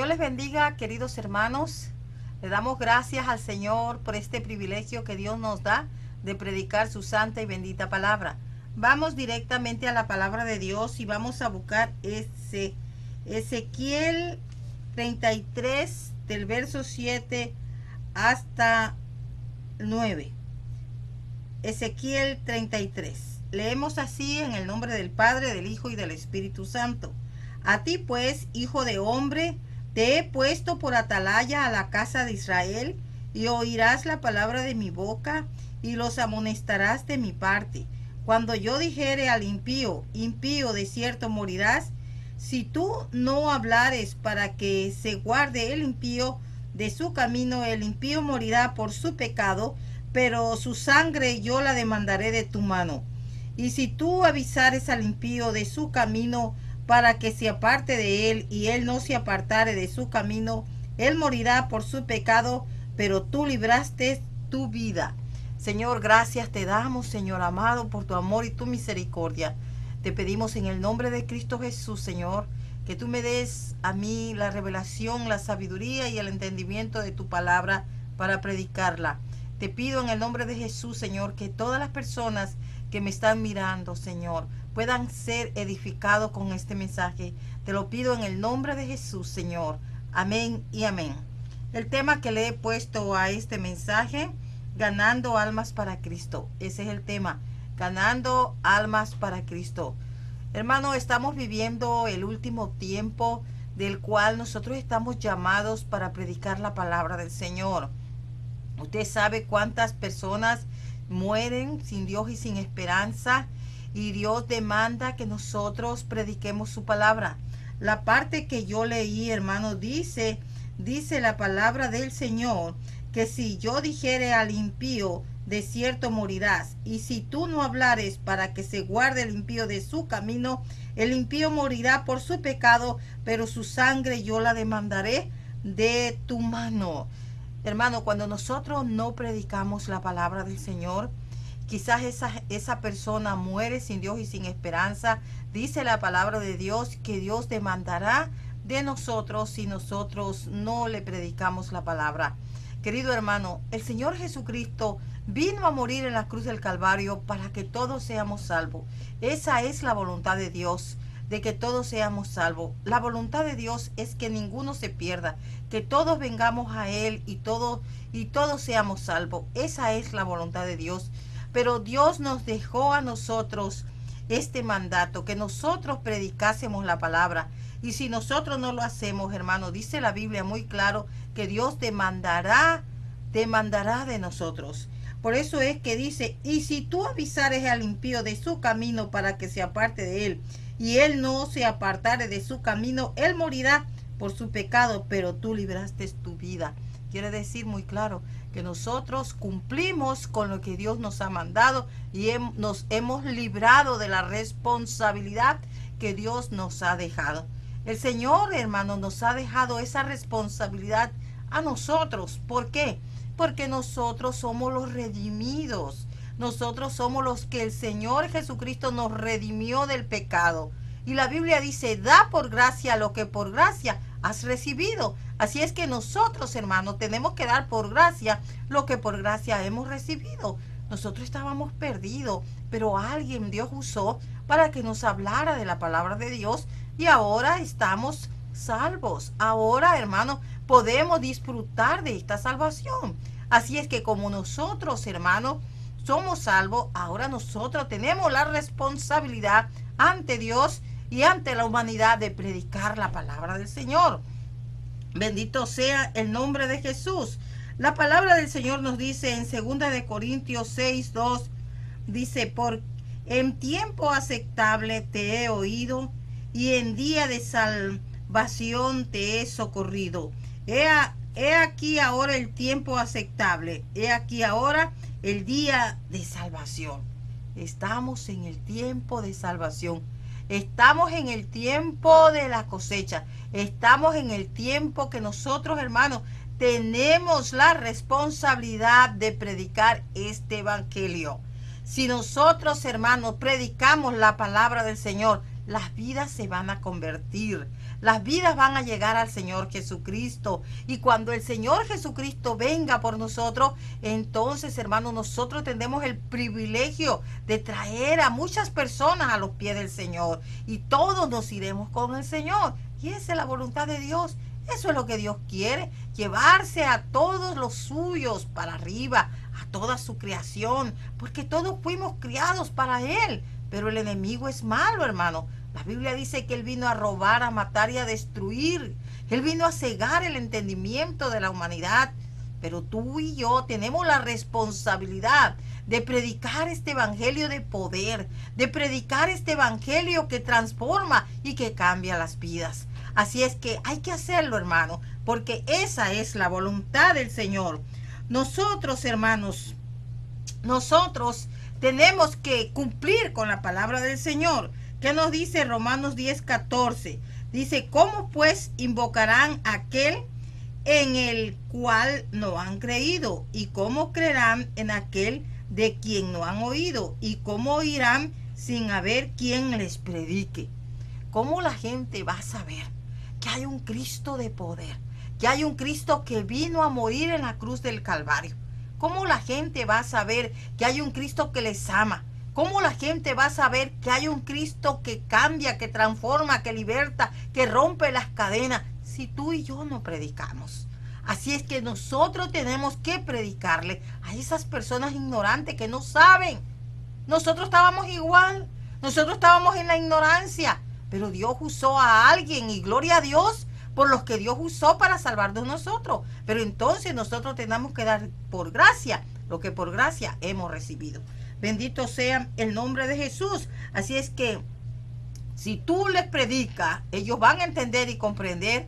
Dios les bendiga, queridos hermanos. Le damos gracias al Señor por este privilegio que Dios nos da de predicar su santa y bendita palabra. Vamos directamente a la palabra de Dios y vamos a buscar Ezequiel 33 del verso 7 hasta 9. Ezequiel 33. Leemos así en el nombre del Padre, del Hijo y del Espíritu Santo. A ti pues, hijo de hombre, te he puesto por atalaya a la casa de Israel, y oirás la palabra de mi boca, y los amonestarás de mi parte. Cuando yo dijere al impío, impío, de cierto morirás, si tú no hablares para que se guarde el impío de su camino, el impío morirá por su pecado, pero su sangre yo la demandaré de tu mano. Y si tú avisares al impío de su camino, para que se aparte de él, y él no se apartare de su camino, él morirá por su pecado, pero tú libraste tu vida. Señor, gracias te damos, Señor amado, por tu amor y tu misericordia. Te pedimos en el nombre de Cristo Jesús, Señor, que tú me des a mí la revelación, la sabiduría y el entendimiento de tu palabra para predicarla. Te pido en el nombre de Jesús, Señor, que todas las personas que me están mirando, Señor, puedan ser edificados con este mensaje. Te lo pido en el nombre de Jesús, Señor. Amén y amén. El tema que le he puesto a este mensaje, ganando almas para Cristo. Ese es el tema, ganando almas para Cristo. Hermano, estamos viviendo el último tiempo del cual nosotros estamos llamados para predicar la palabra del Señor. Usted sabe cuántas personas mueren sin Dios y sin esperanza, y Dios demanda que nosotros prediquemos su palabra. La parte que yo leí, hermano, dice la palabra del Señor, que si yo dijere al impío, de cierto morirás, y si tú no hablares para que se guarde el impío de su camino, el impío morirá por su pecado, pero su sangre yo la demandaré de tu mano. Hermano, cuando nosotros no predicamos la palabra del Señor, quizás esa persona muere sin Dios y sin esperanza. Dice la palabra de Dios que Dios demandará de nosotros si nosotros no le predicamos la palabra. Querido hermano, el Señor Jesucristo vino a morir en la cruz del Calvario para que todos seamos salvos. Esa es la voluntad de Dios, de que todos seamos salvos. La voluntad de Dios es que ninguno se pierda, que todos vengamos a Él y todos seamos salvos. Esa es la voluntad de Dios. Pero Dios nos dejó a nosotros este mandato, que nosotros predicásemos la palabra. Y si nosotros no lo hacemos, hermano, dice la Biblia muy claro que Dios demandará de nosotros. Por eso es que dice, y si tú avisares al impío de su camino para que se aparte de él, y él no se apartare de su camino, él morirá por su pecado, pero tú libraste tu vida. Quiere decir muy claro que nosotros cumplimos con lo que Dios nos ha mandado y nos hemos librado de la responsabilidad que Dios nos ha dejado. El Señor, hermano, nos ha dejado esa responsabilidad a nosotros. ¿Por qué? Porque nosotros somos los redimidos. Nosotros somos los que el Señor Jesucristo nos redimió del pecado. Y la Biblia dice, da por gracia lo que por gracia has recibido. Así es que nosotros, hermanos, tenemos que dar por gracia lo que por gracia hemos recibido. Nosotros estábamos perdidos, pero alguien Dios usó para que nos hablara de la palabra de Dios, y ahora estamos salvos. Ahora, hermanos, podemos disfrutar de esta salvación. Así es que como nosotros, hermanos, somos salvos, ahora nosotros tenemos la responsabilidad ante Dios y ante la humanidad de predicar la palabra del Señor. Bendito sea el nombre de Jesús. La palabra del Señor nos dice en 2 de Corintios 6:2, dice, en tiempo aceptable te he oído, y en día de salvación te he socorrido. He aquí ahora el tiempo aceptable, he aquí ahora el día de salvación. Estamos en el tiempo de salvación. Estamos en el tiempo de la cosecha. Estamos en el tiempo que nosotros, hermanos, tenemos la responsabilidad de predicar este evangelio. Si nosotros, hermanos, predicamos la palabra del Señor, las vidas se van a convertir. las vidas van a llegar al Señor Jesucristo. Y cuando el Señor Jesucristo venga por nosotros, entonces, hermanos, nosotros tendremos el privilegio de traer a muchas personas a los pies del Señor. Y todos nos iremos con el Señor. Y esa es la voluntad de Dios. Eso es lo que Dios quiere, llevarse a todos los suyos para arriba, a toda su creación, porque todos fuimos criados para Él. Pero el enemigo es malo, hermano. La Biblia dice que Él vino a robar, a matar y a destruir. Él vino a cegar el entendimiento de la humanidad. Pero tú y yo tenemos la responsabilidad de predicar este evangelio de poder, de predicar este evangelio que transforma y que cambia las vidas. Así es que hay que hacerlo, hermano, porque esa es la voluntad del Señor. Nosotros, hermanos, nosotros tenemos que cumplir con la palabra del Señor. ¿Qué nos dice Romanos 10:14? Dice, ¿cómo pues invocarán a aquel en el cual no han creído? ¿Y cómo creerán en aquel de quien no han oído? ¿Y cómo oirán sin haber quien les predique? ¿Cómo la gente va a saber que hay un Cristo de poder, que hay un Cristo que vino a morir en la cruz del Calvario? ¿Cómo la gente va a saber que hay un Cristo que les ama? ¿Cómo la gente va a saber que hay un Cristo que cambia, que transforma, que liberta, que rompe las cadenas, si tú y yo no predicamos? Así es que nosotros tenemos que predicarle a esas personas ignorantes que no saben. Nosotros estábamos igual, nosotros estábamos en la ignorancia, pero Dios usó a alguien y gloria a Dios por los que Dios usó para salvarnos nosotros. Pero entonces nosotros tenemos que dar por gracia lo que por gracia hemos recibido. Bendito sea el nombre de Jesús. Así es que si tú les predicas, ellos van a entender y comprender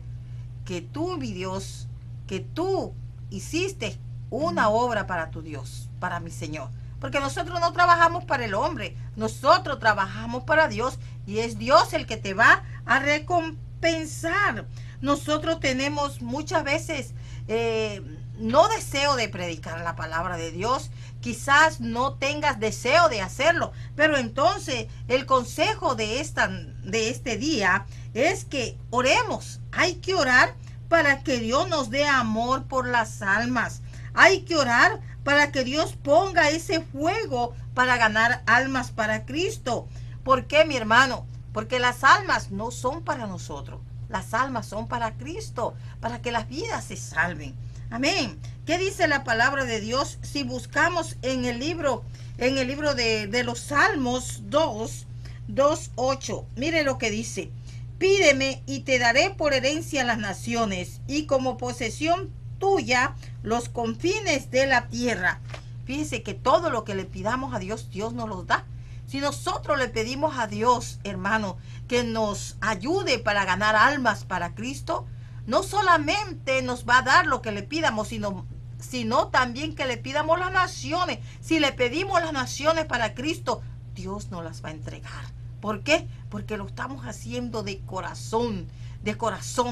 que tú, mi Dios, que tú hiciste una obra para tu Dios, para mi Señor. Porque nosotros no trabajamos para el hombre, nosotros trabajamos para Dios y es Dios el que te va a recompensar. Nosotros tenemos muchas veces no deseo de predicar la palabra de Dios, quizás no tengas deseo de hacerlo, pero entonces el consejo de este día es que oremos. Hay que orar para que Dios nos dé amor por las almas. Hay que orar para que Dios ponga ese fuego para ganar almas para Cristo. ¿Por qué, mi hermano? Porque las almas no son para nosotros. Las almas son para Cristo, para que las vidas se salven. Amén. ¿Qué dice la palabra de Dios? Si buscamos en el libro de los Salmos 2:8, mire lo que dice. Pídeme y te daré por herencia las naciones y como posesión tuya los confines de la tierra. Fíjese que todo lo que le pidamos a Dios, Dios nos lo da. Si nosotros le pedimos a Dios, hermano, que nos ayude para ganar almas para Cristo, no solamente nos va a dar lo que le pidamos, sino también que le pidamos las naciones. Si le pedimos las naciones para Cristo, Dios nos las va a entregar. ¿Por qué? Porque lo estamos haciendo de corazón,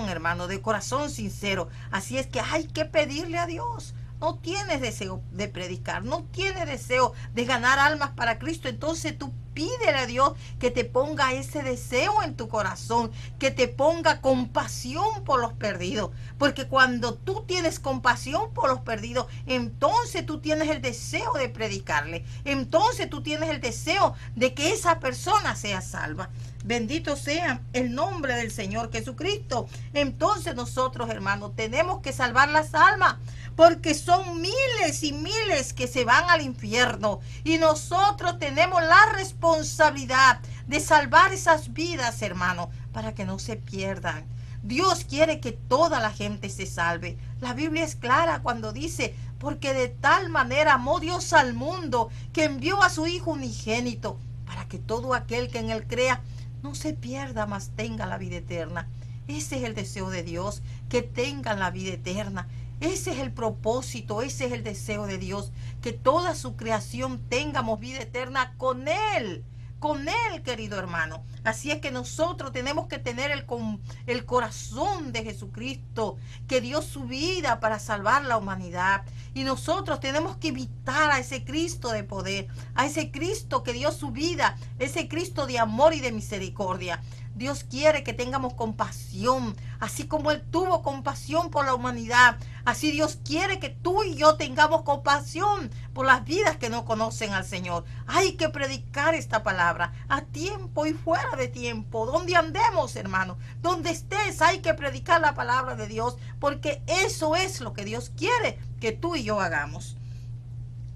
hermano, de corazón sincero. Así es que hay que pedirle a Dios. No tienes deseo de predicar, no tienes deseo de ganar almas para Cristo, entonces tú pídele a Dios que te ponga ese deseo en tu corazón, que te ponga compasión por los perdidos, porque cuando tú tienes compasión por los perdidos, entonces tú tienes el deseo de predicarle, entonces tú tienes el deseo de que esa persona sea salva. Bendito sea el nombre del Señor Jesucristo. Entonces nosotros, hermanos, tenemos que salvar las almas, porque son miles y miles que se van al infierno y nosotros tenemos la responsabilidad de salvar esas vidas, hermano, para que no se pierdan. Dios quiere que toda la gente se salve. La Biblia es clara cuando dice, porque de tal manera amó Dios al mundo que envió a su Hijo unigénito para que todo aquel que en él crea no se pierda, mas tenga la vida eterna. Ese es el deseo de Dios, que tengan la vida eterna. Ese es el propósito, ese es el deseo de Dios, que toda su creación tengamos vida eterna con Él, querido hermano. Así es que nosotros tenemos que tener el corazón de Jesucristo, que dio su vida para salvar la humanidad. Y nosotros tenemos que imitar a ese Cristo de poder, a ese Cristo que dio su vida, ese Cristo de amor y de misericordia. Dios quiere que tengamos compasión, así como Él tuvo compasión por la humanidad. Así Dios quiere que tú y yo tengamos compasión por las vidas que no conocen al Señor. Hay que predicar esta palabra a tiempo y fuera de tiempo. Donde andemos, hermano, donde estés, hay que predicar la palabra de Dios, porque eso es lo que Dios quiere que tú y yo hagamos.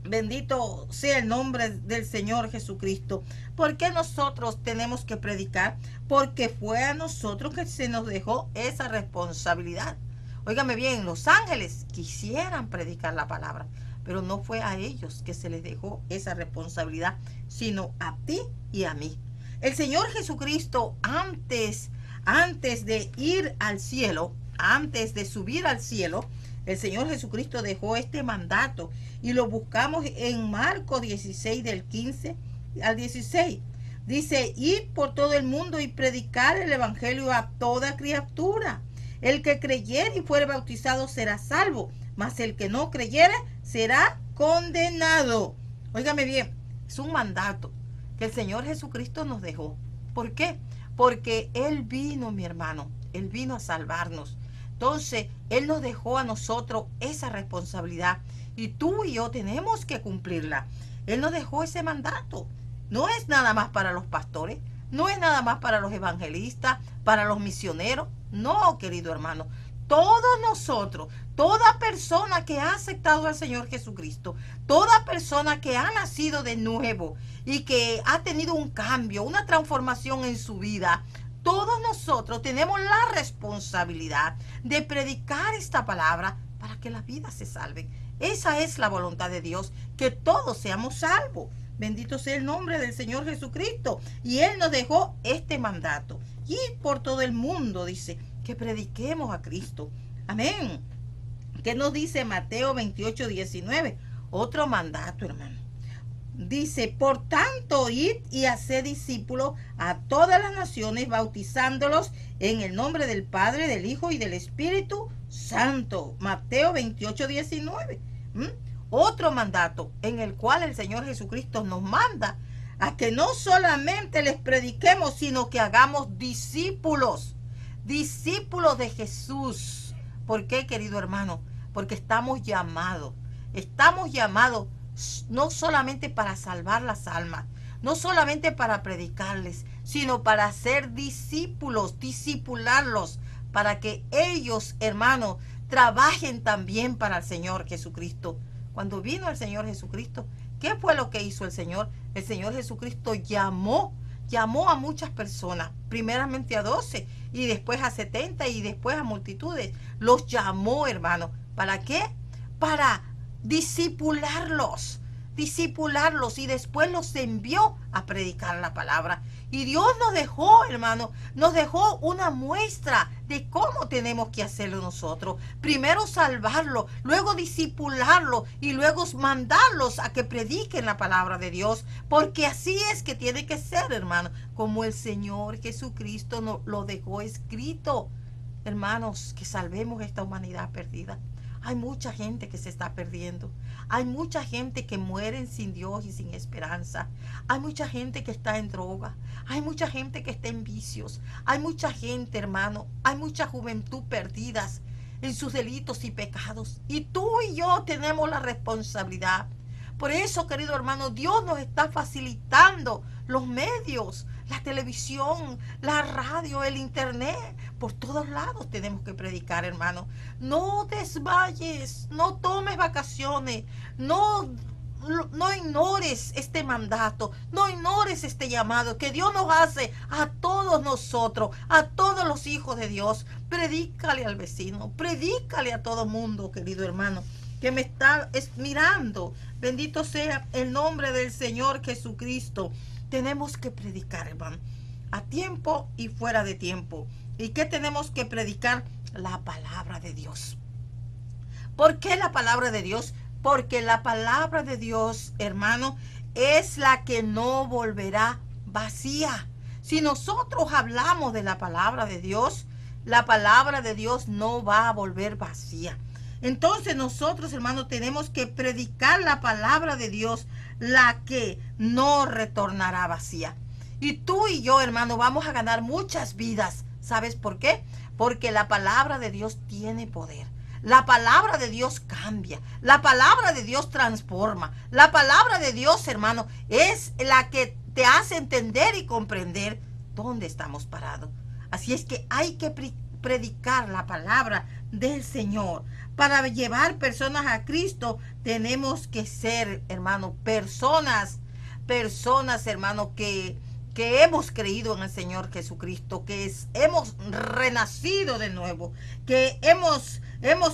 Bendito sea el nombre del Señor Jesucristo. ¿Por qué nosotros tenemos que predicar? Porque fue a nosotros que se nos dejó esa responsabilidad. Óigame bien, los ángeles quisieran predicar la palabra, pero no fue a ellos que se les dejó esa responsabilidad, sino a ti y a mí. El Señor Jesucristo, antes de ir al cielo, antes de subir al cielo, el Señor Jesucristo dejó este mandato y lo buscamos en Marcos 16 del 15 al 16. Dice, id por todo el mundo y predicar el evangelio a toda criatura. El que creyere y fuere bautizado será salvo, mas el que no creyere será condenado. Óigame bien, es un mandato que el Señor Jesucristo nos dejó. ¿Por qué? Porque Él vino, mi hermano, Él vino a salvarnos. Entonces, Él nos dejó a nosotros esa responsabilidad y tú y yo tenemos que cumplirla. Él nos dejó ese mandato. No es nada más para los pastores, no es nada más para los evangelistas, para los misioneros. No, querido hermano, todos nosotros, toda persona que ha aceptado al Señor Jesucristo, toda persona que ha nacido de nuevo y que ha tenido un cambio, una transformación en su vida, todos nosotros tenemos la responsabilidad de predicar esta palabra para que las vidas se salven. Esa es la voluntad de Dios, que todos seamos salvos. Bendito sea el nombre del Señor Jesucristo. Y Él nos dejó este mandato. Y por todo el mundo, dice, que prediquemos a Cristo. Amén. ¿Qué nos dice Mateo 28, 19? Otro mandato, hermano. Dice, por tanto, id y haced discípulos a todas las naciones, bautizándolos en el nombre del Padre, del Hijo y del Espíritu Santo. Mateo 28, 19. Otro mandato en el cual el Señor Jesucristo nos manda a que no solamente les prediquemos, sino que hagamos discípulos, discípulos de Jesús. ¿Por qué, querido hermano? Porque estamos llamados no solamente para salvar las almas, no solamente para predicarles, sino para ser discípulos, discipularlos, para que ellos, hermanos, trabajen también para el Señor Jesucristo. Cuando vino el Señor Jesucristo, ¿qué fue lo que hizo el Señor? El Señor Jesucristo llamó a muchas personas, primeramente a 12 y después a 70 y después a multitudes. Los llamó, hermano. ¿Para qué? Para discipularlos y después los envió a predicar la palabra. Y Dios nos dejó, hermano, nos dejó una muestra de cómo tenemos que hacerlo nosotros. Primero salvarlo, luego discipularlo y luego mandarlos a que prediquen la palabra de Dios, porque así es que tiene que ser, hermano, como el Señor Jesucristo nos lo dejó escrito. Hermanos, que salvemos esta humanidad perdida. Hay mucha gente que se está perdiendo. Hay mucha gente que muere sin Dios y sin esperanza. Hay mucha gente que está en droga. Hay mucha gente que está en vicios. Hay mucha gente, hermano. Hay mucha juventud perdidas en sus delitos y pecados. Y tú y yo tenemos la responsabilidad. Por eso, querido hermano, Dios nos está facilitando los medios, la televisión, la radio, el internet. Por todos lados tenemos que predicar, hermano. No desmayes, no tomes vacaciones, no ignores este mandato, no ignores este llamado que Dios nos hace a todos nosotros, a todos los hijos de Dios. Predícale al vecino, predícale a todo mundo, querido hermano, que me está mirando. Bendito sea el nombre del Señor Jesucristo. Tenemos que predicar, hermano, a tiempo y fuera de tiempo. ¿Y qué tenemos que predicar? La palabra de Dios. ¿Por qué la palabra de Dios? Porque la palabra de Dios, hermano, es la que no volverá vacía. Si nosotros hablamos de la palabra de Dios no va a volver vacía. Entonces nosotros, hermanos, tenemos que predicar la palabra de Dios, la que no retornará vacía. Y tú y yo, hermano, vamos a ganar muchas vidas. ¿Sabes por qué? Porque la palabra de Dios tiene poder. La palabra de Dios cambia. La palabra de Dios transforma. La palabra de Dios, hermano, es la que te hace entender y comprender dónde estamos parados. Así es que hay que predicar la palabra del Señor. Para llevar personas a Cristo tenemos que ser, hermano, personas, hermano, que hemos creído en el Señor Jesucristo, que hemos renacido de nuevo, que hemos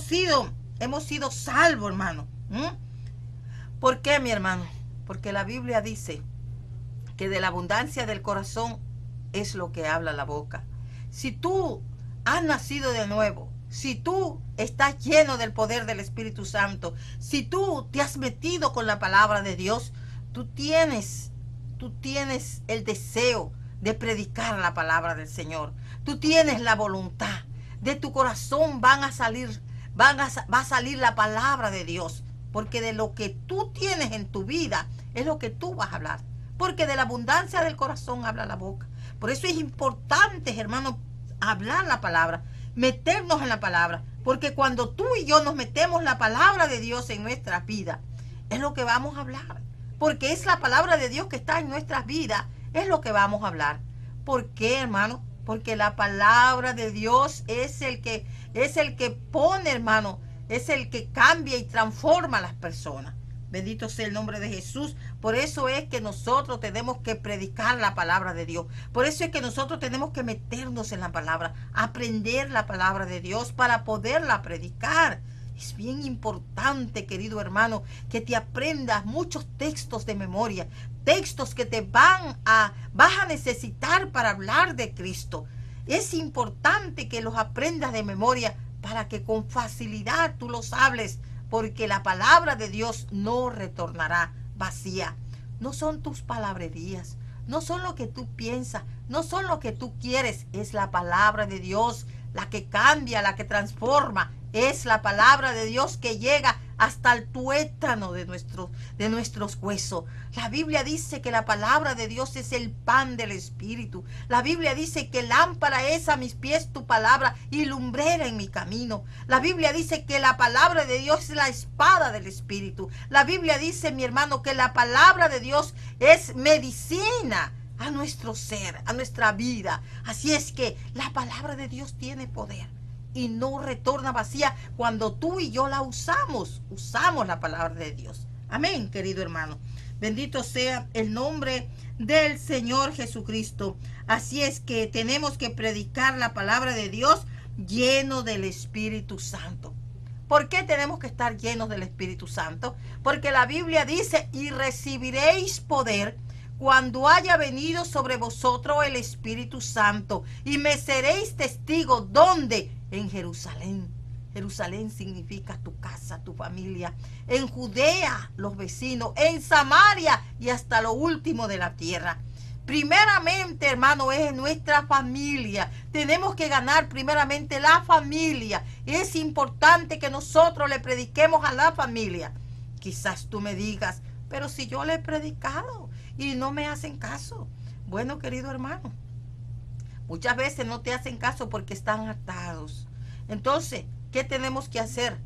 sido salvos, hermano. ¿Por qué, mi hermano? Porque la Biblia dice que de la abundancia del corazón es lo que habla la boca. Si tú has nacido de nuevo, si tú estás lleno del poder del Espíritu Santo, si tú te has metido con la palabra de Dios, tú tienes el deseo de predicar la palabra del Señor. Tú tienes la voluntad. De tu corazón va a salir la palabra de Dios. Porque de lo que tú tienes en tu vida es lo que tú vas a hablar. Porque de la abundancia del corazón habla la boca. Por eso es importante, hermano, hablar la palabra, meternos en la palabra. Porque cuando tú y yo nos metemos la palabra de Dios en nuestra vida, es lo que vamos a hablar. Porque es la palabra de Dios que está en nuestras vidas, es lo que vamos a hablar. ¿Por qué, hermano? Porque la palabra de Dios es el que pone, hermano, es el que cambia y transforma a las personas. Bendito sea el nombre de Jesús. Por eso es que nosotros tenemos que predicar la palabra de Dios. Por eso es que nosotros tenemos que meternos en la palabra, aprender la palabra de Dios para poderla predicar. Es bien importante, querido hermano, que te aprendas muchos textos de memoria, textos que vas a necesitar para hablar de Cristo. Es importante que los aprendas de memoria para que con facilidad tú los hables, porque la palabra de Dios no retornará vacía. No son tus palabrerías, no son lo que tú piensas, no son lo que tú quieres, es la palabra de Dios la que cambia, la que transforma. Es la palabra de Dios que llega hasta el tuétano de nuestros huesos. La Biblia dice que la palabra de Dios es el pan del Espíritu. La Biblia dice que lámpara es a mis pies tu palabra y lumbrera en mi camino. La Biblia dice que la palabra de Dios es la espada del Espíritu. La Biblia dice, mi hermano, que la palabra de Dios es medicina a nuestro ser, a nuestra vida. Así es que la palabra de Dios tiene poder y no retorna vacía cuando tú y yo la usamos la palabra de Dios. Amén, querido hermano. Bendito sea el nombre del Señor Jesucristo. Así es que tenemos que predicar la palabra de Dios lleno del Espíritu Santo. ¿Por qué tenemos que estar llenos del Espíritu Santo? Porque la Biblia dice, y recibiréis poder cuando haya venido sobre vosotros el Espíritu Santo, y me seréis testigos. ¿Dónde? En Jerusalén. Jerusalén significa tu casa, tu familia. En Judea, los vecinos. En Samaria y hasta lo último de la tierra. Primeramente, hermano, es nuestra familia. Tenemos que ganar primeramente la familia. Es importante que nosotros le prediquemos a la familia. Quizás tú me digas, pero si yo le he predicado y no me hacen caso. Bueno, querido hermano, muchas veces no te hacen caso porque están atados. Entonces, ¿qué tenemos que hacer?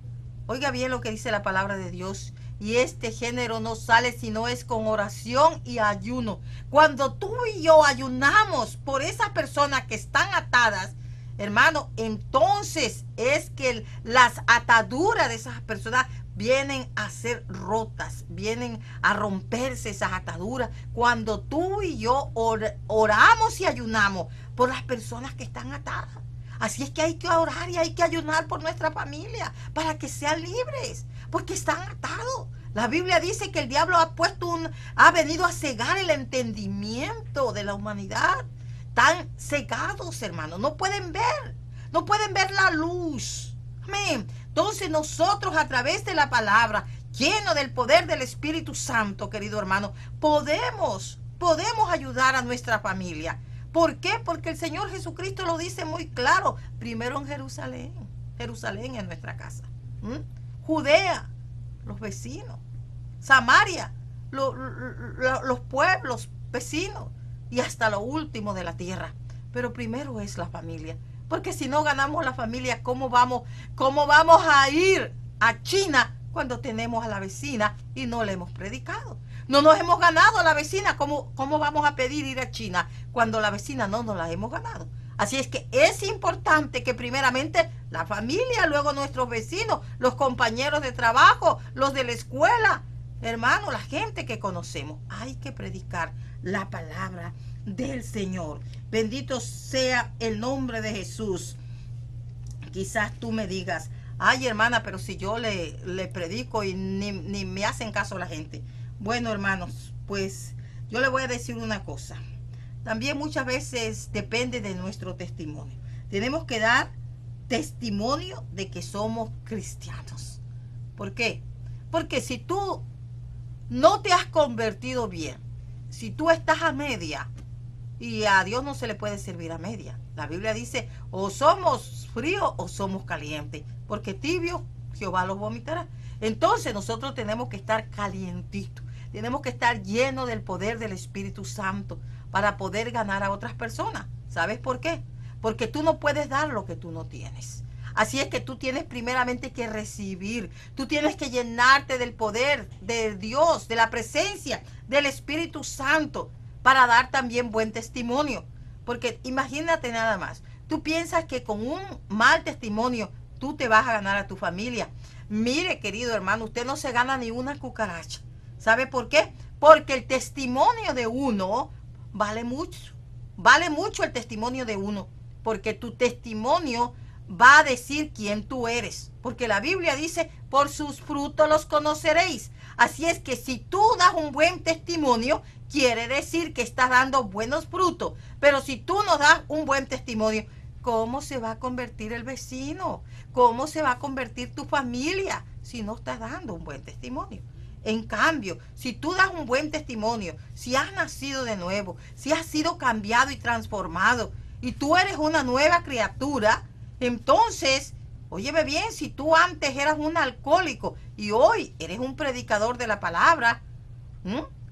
Oiga bien lo que dice la palabra de Dios. Y este género no sale si no es con oración y ayuno. Cuando tú y yo ayunamos por esas personas que están atadas, hermano, entonces es que las ataduras de esas personas vienen a ser rotas, vienen a romperse esas ataduras cuando tú y yo oramos y ayunamos por las personas que están atadas. Así es que hay que orar y hay que ayunar por nuestra familia para que sean libres, porque están atados. La Biblia dice que el diablo ha venido a cegar el entendimiento de la humanidad. Están cegados, hermanos, no pueden ver la luz. Amén. Entonces nosotros, a través de la palabra, lleno del poder del Espíritu Santo, querido hermano, podemos ayudar a nuestra familia. ¿Por qué? Porque el Señor Jesucristo lo dice muy claro. Primero en Jerusalén. Jerusalén es nuestra casa. Judea, los vecinos. Samaria, los pueblos vecinos. y hasta lo último de la tierra. Pero primero es la familia. Porque si no ganamos la familia, ¿cómo vamos a ir a China cuando tenemos a la vecina y no le hemos predicado? No nos hemos ganado a la vecina. ¿Cómo vamos a pedir ir a China cuando la vecina no nos la hemos ganado? Así es que es importante que primeramente la familia, luego nuestros vecinos, los compañeros de trabajo, los de la escuela, hermano, la gente que conocemos. Hay que predicar la palabra del Señor. Bendito sea el nombre de Jesús. Quizás tú me digas, ay hermana, pero si yo le predico y ni me hacen caso la gente. Bueno, hermanos, pues yo le voy a decir una cosa. También muchas veces depende de nuestro testimonio. Tenemos que dar testimonio de que somos cristianos. ¿Por qué? Porque si tú no te has convertido bien, si tú estás a media, y a Dios no se le puede servir a media. La Biblia dice, o somos fríos o somos calientes, porque tibio Jehová los vomitará. Entonces nosotros tenemos que estar calientitos, tenemos que estar llenos del poder del Espíritu Santo para poder ganar a otras personas. ¿Sabes por qué? Porque tú no puedes dar lo que tú no tienes. Así es que tú tienes primeramente que recibir, tú tienes que llenarte del poder de Dios, de la presencia del Espíritu Santo, para dar también buen testimonio. Porque imagínate nada más, tú piensas que con un mal testimonio tú te vas a ganar a tu familia. Mire, querido hermano, usted no se gana ni una cucaracha. ¿Sabe por qué? Porque el testimonio de uno vale mucho. Vale mucho el testimonio de uno, porque tu testimonio va a decir quién tú eres. Porque la Biblia dice, por sus frutos los conoceréis. Así es que si tú das un buen testimonio, quiere decir que estás dando buenos frutos. Pero si tú no das un buen testimonio, ¿cómo se va a convertir el vecino? ¿Cómo se va a convertir tu familia si no estás dando un buen testimonio? En cambio, si tú das un buen testimonio, si has nacido de nuevo, si has sido cambiado y transformado, y tú eres una nueva criatura, entonces, óyeme bien, si tú antes eras un alcohólico y hoy eres un predicador de la palabra,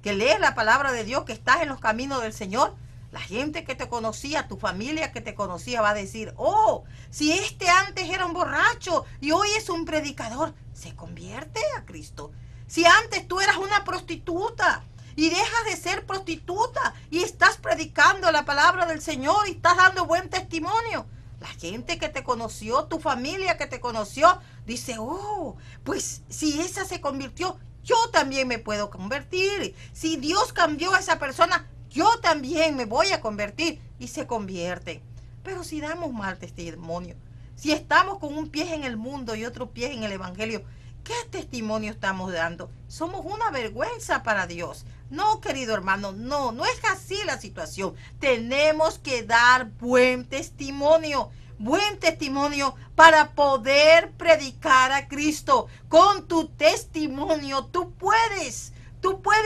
que lees la palabra de Dios, que estás en los caminos del Señor, la gente que te conocía, tu familia que te conocía va a decir, oh, si este antes era un borracho y hoy es un predicador, se convierte a Cristo. Si antes tú eras una prostituta y dejas de ser prostituta y estás predicando la palabra del Señor y estás dando buen testimonio, la gente que te conoció, tu familia que te conoció, dice, oh, pues si esa se convirtió, yo también me puedo convertir. Si Dios cambió a esa persona, yo también me voy a convertir. Y se convierten. Pero si damos mal testimonio, si estamos con un pie en el mundo y otro pie en el evangelio, ¿qué testimonio estamos dando? Somos una vergüenza para Dios. No, querido hermano, no es así la situación. Tenemos que dar buen testimonio para poder predicar a Cristo. Con tu testimonio tú puedes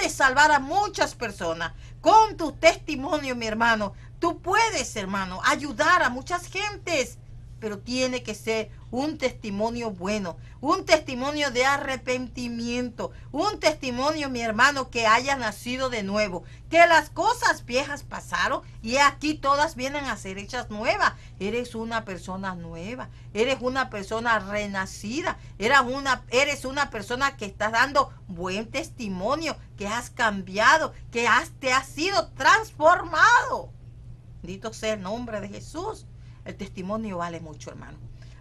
salvar a muchas personas. Con tu testimonio, mi hermano, tú puedes, hermano, ayudar a muchas gentes. Pero tiene que ser un testimonio bueno, un testimonio de arrepentimiento, un testimonio, mi hermano, que haya nacido de nuevo, que las cosas viejas pasaron y aquí todas vienen a ser hechas nuevas. Eres una persona nueva, eres una persona renacida, eres una persona que está dando buen testimonio, que has cambiado, que te has sido transformado. Bendito sea el nombre de Jesús. El testimonio vale mucho, hermano.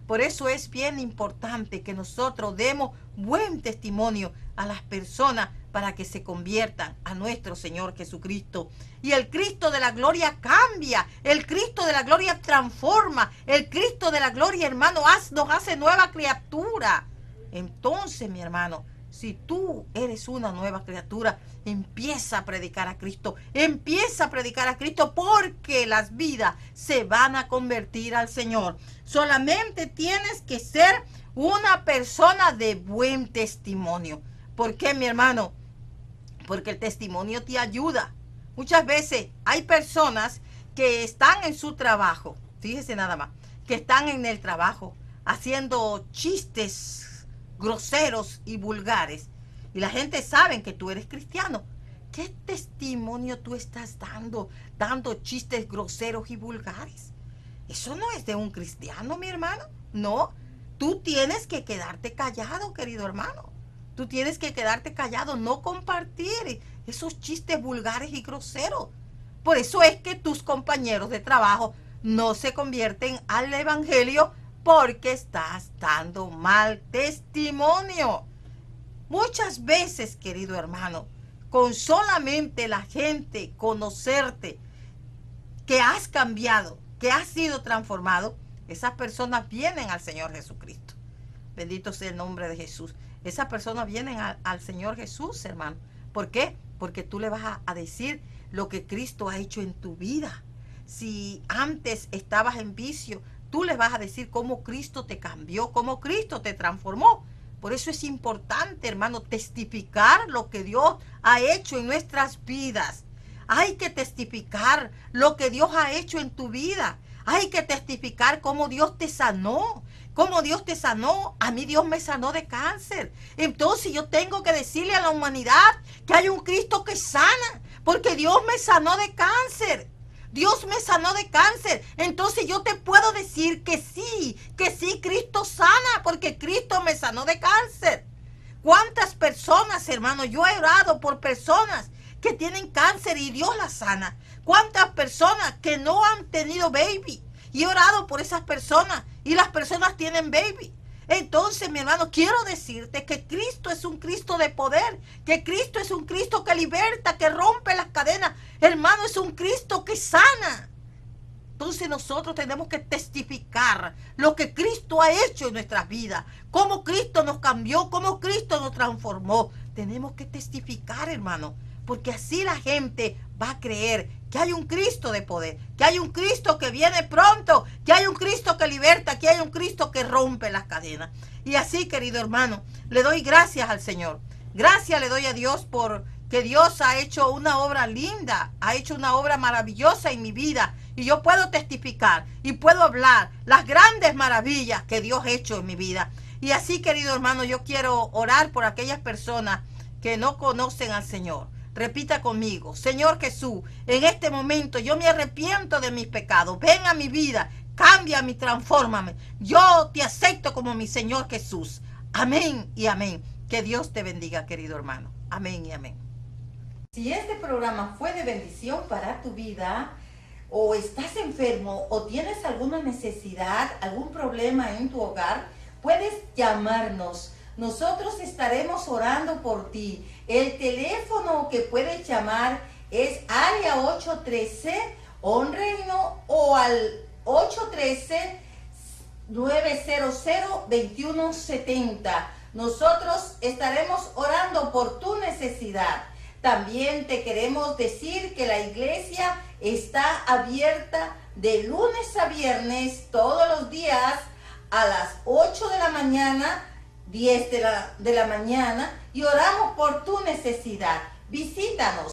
Por eso es bien importante que nosotros demos buen testimonio a las personas para que se conviertan a nuestro Señor Jesucristo. Y el Cristo de la gloria cambia, el Cristo de la gloria transforma, el Cristo de la gloria, hermano, nos hace nueva criatura. Entonces, mi hermano, si tú eres una nueva criatura, empieza a predicar a Cristo. Empieza a predicar a Cristo porque las vidas se van a convertir al Señor. Solamente tienes que ser una persona de buen testimonio. ¿Por qué, mi hermano? Porque el testimonio te ayuda. Muchas veces hay personas que están en su trabajo, fíjese nada más, que están en el trabajo haciendo chistes groseros y vulgares. Y la gente sabe que tú eres cristiano. ¿Qué testimonio tú estás dando chistes groseros y vulgares? Eso no es de un cristiano, mi hermano. No, tú tienes que quedarte callado, querido hermano. Tú tienes que quedarte callado, no compartir esos chistes vulgares y groseros. Por eso es que tus compañeros de trabajo no se convierten al evangelio, porque estás dando mal testimonio. Muchas veces, querido hermano, con solamente la gente conocerte, que has cambiado, que has sido transformado, esas personas vienen al Señor Jesucristo. Bendito sea el nombre de Jesús. Esas personas vienen al Señor Jesús, hermano. ¿Por qué? Porque tú le vas a decir lo que Cristo ha hecho en tu vida. Si antes estabas en vicio, tú le vas a decir cómo Cristo te cambió, cómo Cristo te transformó. Por eso es importante, hermano, testificar lo que Dios ha hecho en nuestras vidas. Hay que testificar lo que Dios ha hecho en tu vida. Hay que testificar cómo Dios te sanó. Cómo Dios te sanó. A mí Dios me sanó de cáncer. Entonces yo tengo que decirle a la humanidad que hay un Cristo que sana, porque Dios me sanó de cáncer. Dios me sanó de cáncer. Entonces yo te puedo decir que sí, Cristo sana, porque Cristo me sanó de cáncer. ¿Cuántas personas, hermano? Yo he orado por personas que tienen cáncer y Dios las sana. ¿Cuántas personas que no han tenido baby? Y he orado por esas personas y las personas tienen baby. Entonces, mi hermano, quiero decirte que Cristo es un Cristo de poder, que Cristo es un Cristo que liberta, que rompe las cadenas. Hermano, es un Cristo que sana. Entonces nosotros tenemos que testificar lo que Cristo ha hecho en nuestras vidas, cómo Cristo nos cambió, cómo Cristo nos transformó. Tenemos que testificar, hermano, porque así la gente va a creer que hay un Cristo de poder, que hay un Cristo que viene pronto, que hay un Cristo que liberta, que hay un Cristo que rompe las cadenas. Y así, querido hermano, le doy gracias al Señor. Gracias le doy a Dios por que Dios ha hecho una obra linda, ha hecho una obra maravillosa en mi vida. Y yo puedo testificar y puedo hablar las grandes maravillas que Dios ha hecho en mi vida. Y así, querido hermano, yo quiero orar por aquellas personas que no conocen al Señor. Repita conmigo: Señor Jesús, en este momento yo me arrepiento de mis pecados. Ven a mi vida, cámbiame, transfórmame. Yo te acepto como mi Señor Jesús. Amén y amén. Que Dios te bendiga, querido hermano. Amén y amén. Si este programa fue de bendición para tu vida, o estás enfermo, o tienes alguna necesidad, algún problema en tu hogar, puedes llamarnos. Nosotros estaremos orando por ti. El teléfono que puedes llamar es área 813 On Reino, o al 813-900-2170. Nosotros estaremos orando por tu necesidad. También te queremos decir que la iglesia está abierta de lunes a viernes todos los días a las 8 de la mañana, 10 de la mañana, y oramos por tu necesidad. Visítanos.